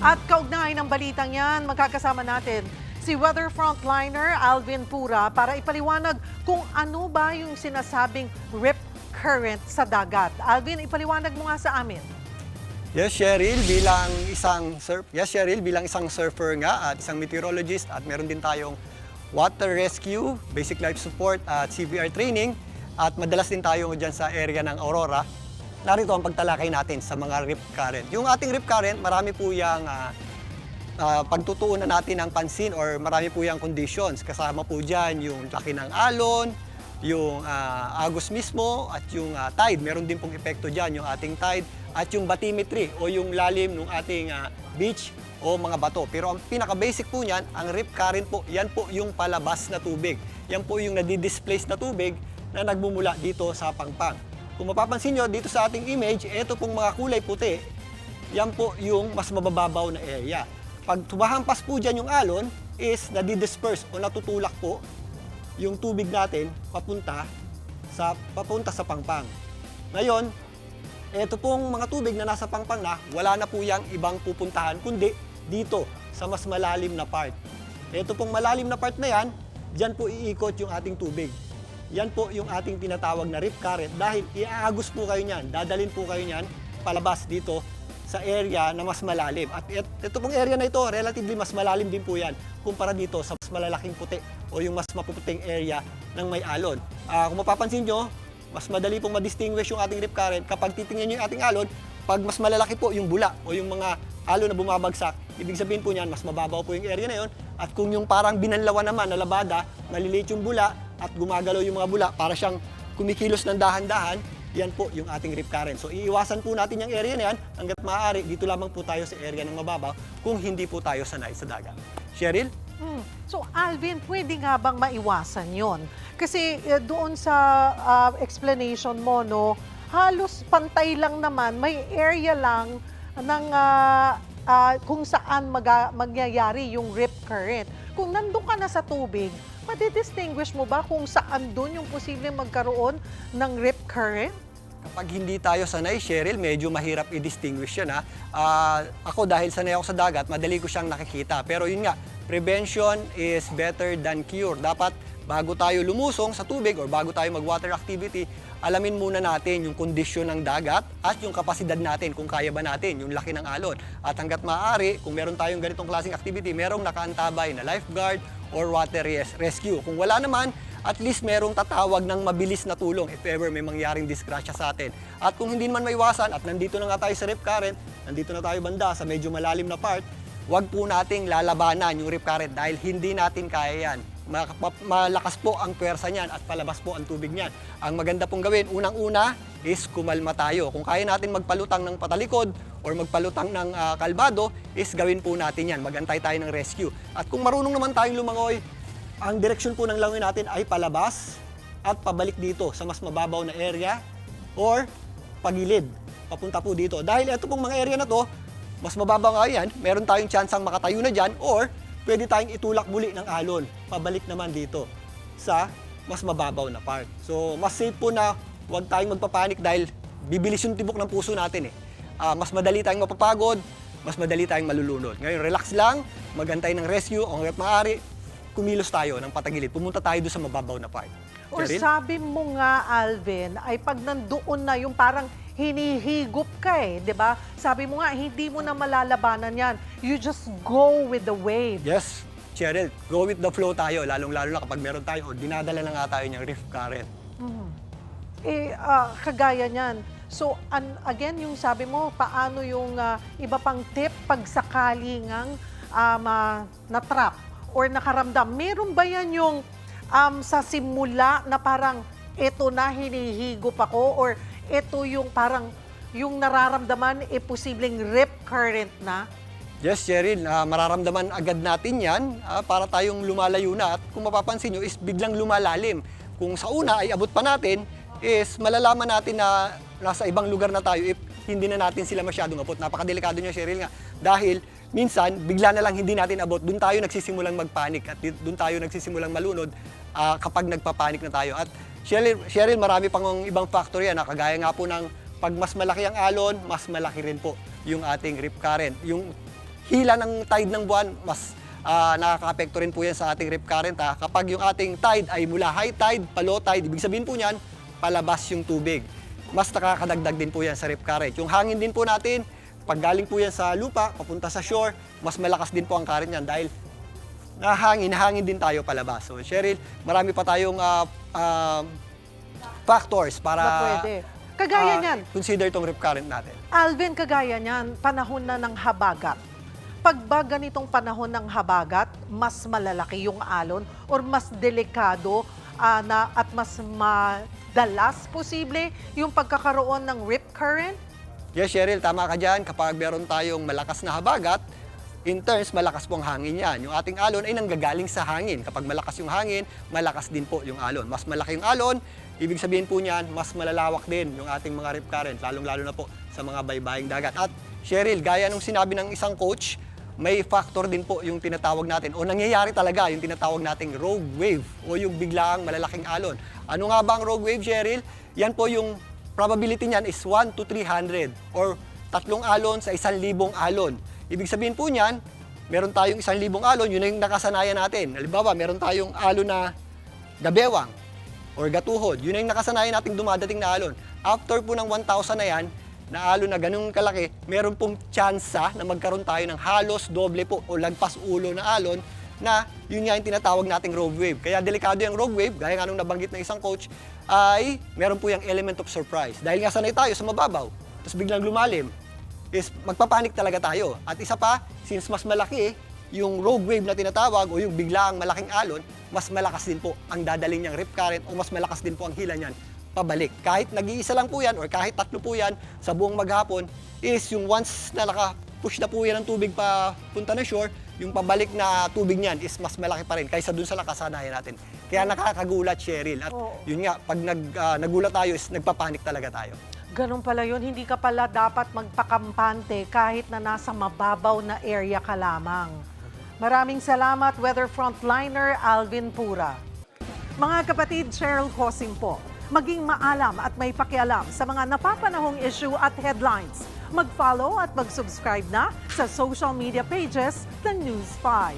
At kaugnay ng balitang yan, magkakasama natin si weather frontliner Alvin Pura para ipaliwanag kung ano ba yung sinasabing rip current sa dagat. Alvin, ipaliwanag mo nga sa amin. Yes, Cheryl, bilang isang surfer nga at isang meteorologist at meron din tayong water rescue, basic life support at CPR training at madalas din tayo dyan sa area ng Aurora. Narito ang pagtalakay natin sa mga rip current. Yung ating rip current, marami po yung pagtutuunan natin ng pansin or marami po yung conditions. Kasama po dyan yung laki ng alon, yung agos mismo at yung tide. Meron din pong epekto dyan yung ating tide at yung bathymetry o yung lalim ng ating beach o mga bato. Pero ang pinaka-basic po niyan, ang rip current po, yan po yung palabas na tubig. Yan po yung nadi-displace na tubig na nagmumula dito sa pangpang. Kung mapapansin nyo, dito sa ating image, ito pong mga kulay puti, yan po yung mas mabababaw na area. Pag tumahampas po dyan yung alon, is nadi-disperse o natutulak po yung tubig natin papunta sa pangpang. Ngayon, ito pong mga tubig na nasa pangpang na, wala na po yung ibang pupuntahan, kundi dito sa mas malalim na part. Ito pong malalim na part na yan, dyan po iikot yung ating tubig. Yan po yung ating tinatawag na rip current dahil iaagos po kayo niyan, dadalhin po kayo niyan palabas dito sa area na mas malalim. At ito pong area na ito, relatively mas malalim din po yan kumpara dito sa mas malalaking puti o yung mas mapuputing area ng may alon. Kung mapapansin nyo, mas madali pong ma-distinguish yung ating rip current kapag titingnan nyo yung ating alon, pag mas malalaki po yung bula o yung mga alon na bumabagsak, ibig sabihin po niyan, mas mababaw po yung area na yon. At kung yung parang binanlawan naman na labada, maliliit yung bula at gumagalaw yung mga bula para siyang kumikilos ng dahan-dahan, yan po yung ating rip current. So iiwasan po natin yung area na yan hanggat maaari. Dito lamang po tayo sa area ng mababaw kung hindi po tayo sanay sa dagat. Cheryl? So Alvin, pwede nga bang maiwasan yon? Kasi doon sa explanation mo, no, halos pantay lang naman, may area lang ng kung saan magyayari yung rip current. Kung nandun ka na sa tubig, madidistinguish mo ba kung saan doon yung posibleng magkaroon ng rip current? Kapag hindi tayo sanay, Cheryl, medyo mahirap i-distinguish yan. Ako dahil sanay ako sa dagat, madali ko siyang nakikita. Pero yun nga, prevention is better than cure. Dapat bago tayo lumusong sa tubig or bago tayo mag-water activity, alamin muna natin yung kondisyon ng dagat at yung kapasidad natin, kung kaya ba natin, yung laki ng alon. At hanggat maaari, kung meron tayong ganitong klaseng activity, merong nakaantabay na lifeguard or water rescue. Kung wala naman, at least merong tatawag ng mabilis na tulong if ever may mangyaring disgrasya sa atin. At kung hindi man maiwasan at nandito na nga tayo sa rip current, nandito na tayo banda sa medyo malalim na part, wag po nating lalabanan yung rip current dahil hindi natin kaya yan. Malakas po ang puwersa niyan at palabas po ang tubig niyan. Ang maganda pong gawin, unang-una is kumalma tayo. Kung kaya natin magpalutang ng patalikod or magpalutang ng kalbado, is gawin po natin yan. Magantay tayo ng rescue. At kung marunong naman tayong lumangoy, ang direksyon po ng langoy natin ay palabas at pabalik dito sa mas mababaw na area or pagilid, papunta po dito. Dahil ito pong mga area na to, mas mababaw nga yan, meron tayong tsansang makatayo na dyan or pwede tayong itulak muli ng alon, pabalik naman dito sa mas mababaw na part. So, mas safe po na huwag tayong magpapanik dahil bibilis yung tibok ng puso natin eh. Mas madali tayong mapapagod, mas madali tayong malulunod. Ngayon, relax lang, magantay ng rescue, o hanggat maaari, kumilos tayo ng patagilid, pumunta tayo doon sa mababaw na part. Or Cheryl? sabi mo nga, Alvin, ay pag nandoon na yung parang hinihigop ka di ba? Sabi mo nga, hindi mo na malalabanan yan. You just go with the wave. Yes, Cheryl, go with the flow tayo, lalong-lalo na kapag meron tayo o dinadala na nga tayo ng rift current. Kagaya niyan. So, again, yung sabi mo, paano yung iba pang tip pag sakali ngang na-trap or nakaramdam? Meron ba yan yung sa simula na parang eto na hinihigop ako or eto yung parang yung nararamdaman posibleng rip current na? Yes, Cheryl, mararamdaman agad natin yan para tayong lumalayo na at kung mapapansin nyo is biglang lumalalim. Kung sa una ay abot pa natin, is malalaman natin na nasa ibang lugar na tayo if hindi na natin sila masyadong abot. Napakadelikado nyo, Cheryl, nga. Dahil minsan, bigla na lang hindi natin abot. Doon tayo nagsisimulang magpanik at doon tayo nagsisimulang malunod kapag nagpapanik na tayo. At Cheryl, marami pang ibang factor yan. Kagaya nga po ng pag mas malaki ang alon, mas malaki rin po yung ating rip current. Yung hila ng tide ng buwan, mas nakaka-apekto rin po yan sa ating rip current. Kapag yung ating tide ay mula high tide pa low tide, ibig sabihin po niyan, palabas yung tubig. Mas nakakadagdag din po yan sa rip current. Yung hangin din po natin, pag galing po yan sa lupa, papunta sa shore, mas malakas din po ang current niyan dahil nahangin din tayo palabas. So Cheryl, marami pa tayong factors para Na pwede. Kagaya niyan, consider itong rip current natin. Alvin, kagaya niyan, panahon na ng habagat. Pag ba ganitong panahon ng habagat, mas malalaki yung alon or mas delikado at mas madalas posible yung pagkakaroon ng rip current? Yes, Cheryl, tama ka dyan. Kapag meron tayong malakas na habagat, in turns, malakas po ang hangin yan. Yung ating alon ay nanggagaling sa hangin. Kapag malakas yung hangin, malakas din po yung alon. Mas malaki yung alon, ibig sabihin po niyan, mas malalawak din yung ating mga rip current, lalong-lalo na po sa mga baybaying dagat. At Cheryl, gaya nung sinabi ng isang coach, may factor din po yung tinatawag natin o nangyayari talaga yung tinatawag nating rogue wave o yung biglaang malalaking alon. Ano nga ba ang rogue wave, Cheryl? Yan po yung probability niyan is 1 to 300 or 3 alon sa 1,000 alon. Ibig sabihin po niyan, meron tayong 1,000 alon, yun na yung nakasanayan natin. Halimbawa, meron tayong alon na gabewang or gatuhod, yun na yung nakasanayan nating dumadating na alon. After po ng 1,000 na yan, na alon na ganung kalaki, meron pong tsansa na magkaroon tayo ng halos doble po o lagpas ulo na alon na yun nga yung tinatawag nating rogue wave. Kaya delikado yung rogue wave, gaya nga nung nabanggit ng isang coach, ay meron po yung element of surprise. Dahil nga sanay tayo sa mababaw, tapos biglang lumalim, is magpapanik talaga tayo. At isa pa, since mas malaki yung rogue wave na tinatawag o yung biglaang malaking alon, mas malakas din po ang dadaling niyang rip current o mas malakas din po ang hila niyan pabalik. Kahit nag-iisa lang po yan or kahit 3 po yan sa buong maghapon is yung once na naka-push na po yan ng tubig pa punta na shore, yung pabalik na tubig niyan is mas malaki pa rin kaysa dun sa nakasanayan natin. Kaya nakakagulat, Cheryl. At yun nga, pag nagulat tayo is nagpapanik talaga tayo. Ganun pala yun, hindi ka pala dapat magpakampante kahit na nasa mababaw na area ka lamang. Maraming salamat, Weather Frontliner Alvin Pura. Mga kapatid, Cheryl Hosing po. Maging maalam at may pakialam sa mga napapanahong issue at headlines. Mag-follow at mag-subscribe na sa social media pages ng News 5.